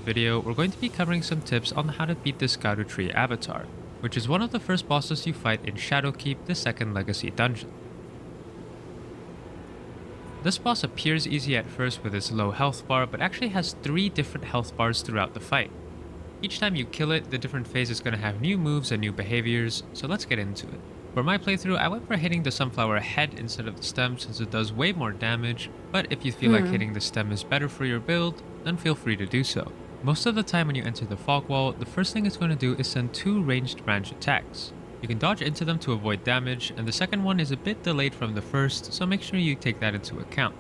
video, we're going to be covering some tips on how to beat the Scouter Tree avatar, which is one of the first bosses you fight in Shadowkeep, the second legacy dungeon. This boss appears easy at first with its low health bar, but actually has 3 different health bars throughout the fight. Each time you kill it, the different phase is going to have new moves and new behaviors, so let's get into it. For my playthrough, I went for hitting the sunflower head instead of the stem since it does way more damage, but if you feel like hitting the stem is better for your build, then feel free to do so. Most of the time when you enter the fog wall, the first thing it's going to do is send 2 ranged branch attacks. You can dodge into them to avoid damage, and the second one is a bit delayed from the first, so make sure you take that into account.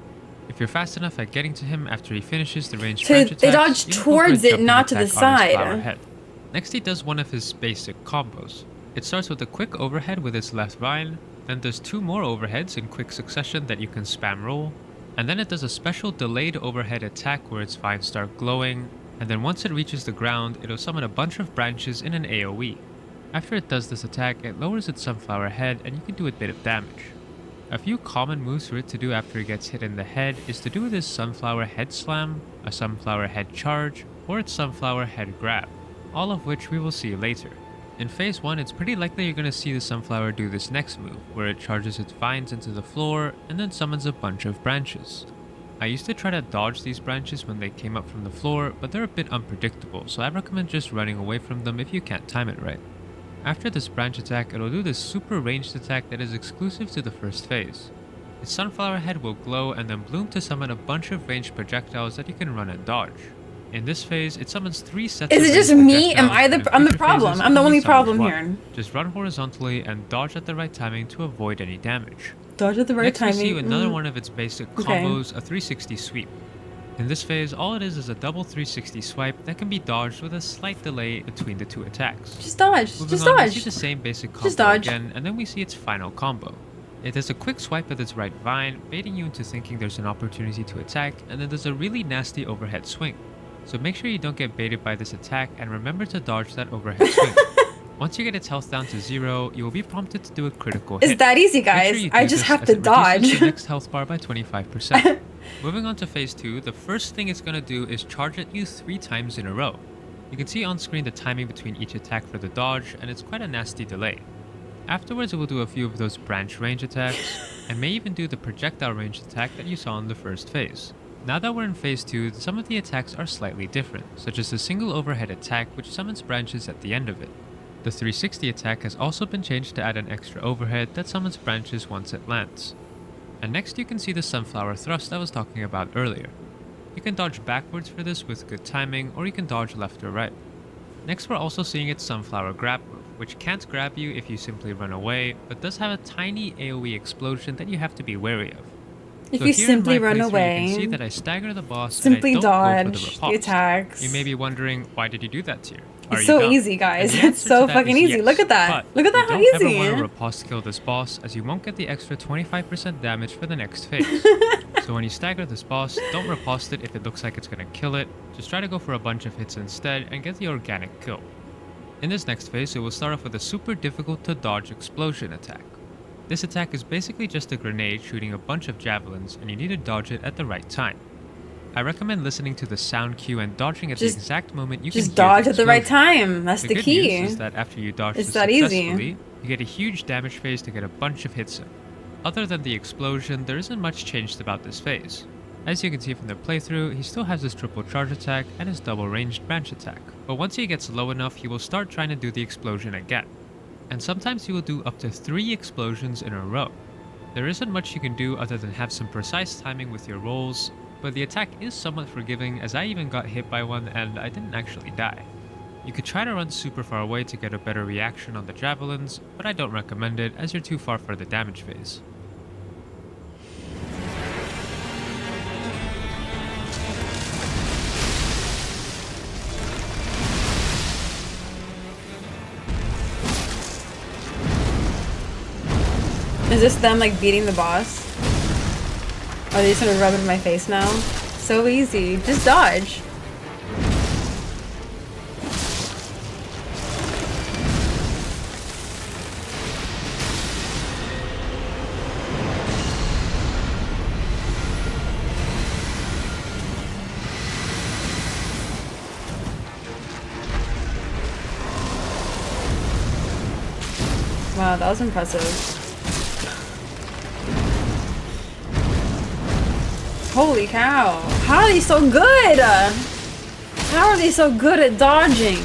If you're fast enough at getting to him after he finishes the ranged branch attacks, they dodge towards it, not to the side. Next he does one of his basic combos. It starts with a quick overhead with its left vine, then does 2 more overheads in quick succession that you can spam roll, and then it does a special delayed overhead attack where its vines start glowing, and then once it reaches the ground, it'll summon a bunch of branches in an AoE. After it does this attack, it lowers its sunflower head and you can do a bit of damage. A few common moves for it to do after it gets hit in the head is to do this sunflower head slam, a sunflower head charge, or its sunflower head grab, all of which we will see later. In phase 1, it's pretty likely you're going to see the sunflower do this next move, where it charges its vines into the floor and then summons a bunch of branches. I used to try to dodge these branches when they came up from the floor, but they're a bit unpredictable, so I recommend just running away from them if you can't time it right. After this branch attack, it'll do this super ranged attack that is exclusive to the first phase. Its sunflower head will glow and then bloom to summon a bunch of ranged projectiles that you can run and dodge. In this phase, it summons 3 sets of Is it just me? I'm the problem. I'm the only problem here. Just run horizontally and dodge at the right timing to avoid any damage. Dodge at the right timing. Next we see another one of its basic combos, a 360 sweep. In this phase, all it is a double 360 swipe that can be dodged with a slight delay between the 2 attacks. Just dodge. Moving just on, dodge. We see the same basic combo again, and then we see its final combo. It does a quick swipe with its right vine, baiting you into thinking there's an opportunity to attack, and then does a really nasty overhead swing. So make sure you don't get baited by this attack and remember to dodge that overhead swing. Once you get its health down to 0, you will be prompted to do a critical hit. It's that easy, guys. I just have to dodge. The next health bar by 25%. Moving on to phase 2, the first thing it's going to do is charge at you 3 times in a row. You can see on screen the timing between each attack for the dodge, and it's quite a nasty delay. Afterwards, it will do a few of those branch range attacks, and may even do the projectile range attack that you saw in the first phase. Now that we're in phase 2, some of the attacks are slightly different, such as the single overhead attack which summons branches at the end of it. The 360 attack has also been changed to add an extra overhead that summons branches once it lands. And next you can see the sunflower thrust I was talking about earlier. You can dodge backwards for this with good timing, or you can dodge left or right. Next we're also seeing its sunflower grab move, which can't grab you if you simply run away, but does have a tiny AoE explosion that you have to be wary of. If you simply run away, you can see that I stagger the boss simply and I don't dodge go for the attacks. You may be wondering, why did you do that, Tyr? It's so easy, guys. It's so fucking easy. Yes. Look at that. Look at that, how easy. You don't ever want to riposte kill this boss, as you won't get the extra 25% damage for the next phase. So when you stagger this boss, don't riposte it if it looks like it's going to kill it. Just try to go for a bunch of hits instead and get the organic kill. In this next phase, it will start off with a super difficult to dodge explosion attack. This attack is basically just a grenade shooting a bunch of javelins, and you need to dodge it at the right time. I recommend listening to the sound cue and dodging at the exact moment you can hear Just dodge the at the right time. That's the key. The good news is that after you dodge this successfully, you get a huge damage phase to get a bunch of hits in. Other than the explosion, there isn't much changed about this phase. As you can see from the playthrough, he still has his triple charge attack and his double ranged branch attack. But once he gets low enough, he will start trying to do the explosion again. And sometimes he will do up to 3 explosions in a row. There isn't much you can do other than have some precise timing with your rolls, but the attack is somewhat forgiving, as I even got hit by one and I didn't actually die. You could try to run super far away to get a better reaction on the javelins, but I don't recommend it as you're too far for the damage phase. Is this them like beating the boss? Are they just gonna rub it in my face now? So easy. Just dodge. Wow, that was impressive. Holy cow. How are they so good? How are they so good at dodging?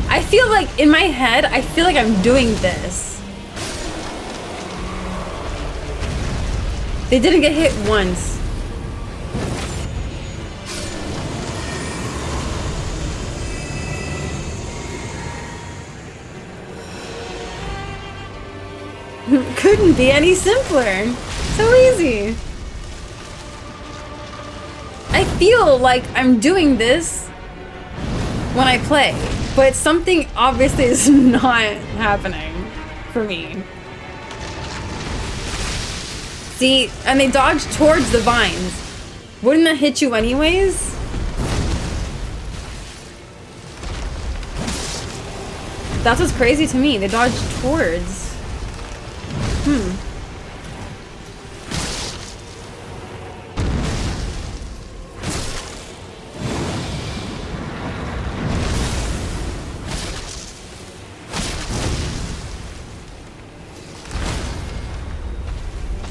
I feel like, in my head, I feel like I'm doing this. They didn't get hit once. Couldn't be any simpler. So easy. I feel like I'm doing this when I play, but something obviously is not happening for me. See, and they dodge towards the vines. Wouldn't that hit you anyways? That's what's crazy to me. They dodge towards.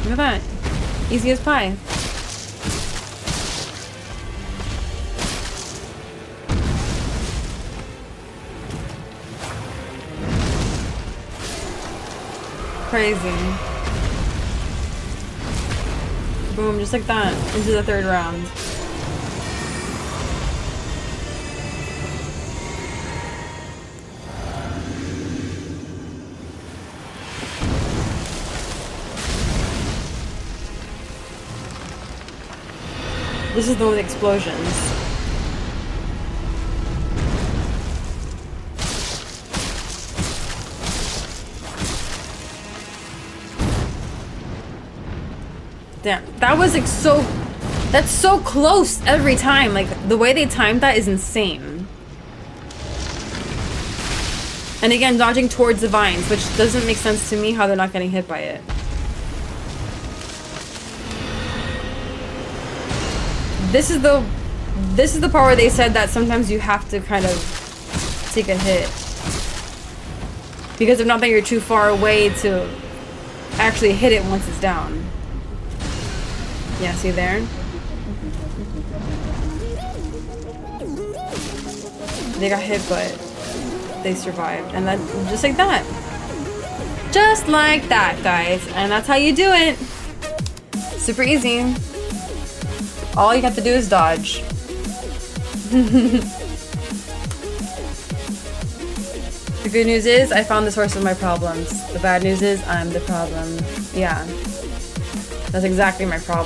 Look at that. Easy as pie. Crazy. Boom, just like that. Into the third round. This is the one with explosions. Damn, that was like so... That's so close every time. Like, the way they timed that is insane. And again, dodging towards the vines, which doesn't make sense to me how they're not getting hit by it. This is the part where they said that sometimes you have to kind of take a hit. Because if not, then you're too far away to actually hit it once it's down. Yeah, see there? They got hit, but they survived. And then, just like that. Just like that, guys. And that's how you do it. Super easy. All you have to do is dodge. The good news is, I found the source of my problems. The bad news is, I'm the problem. Yeah. That's exactly my problem.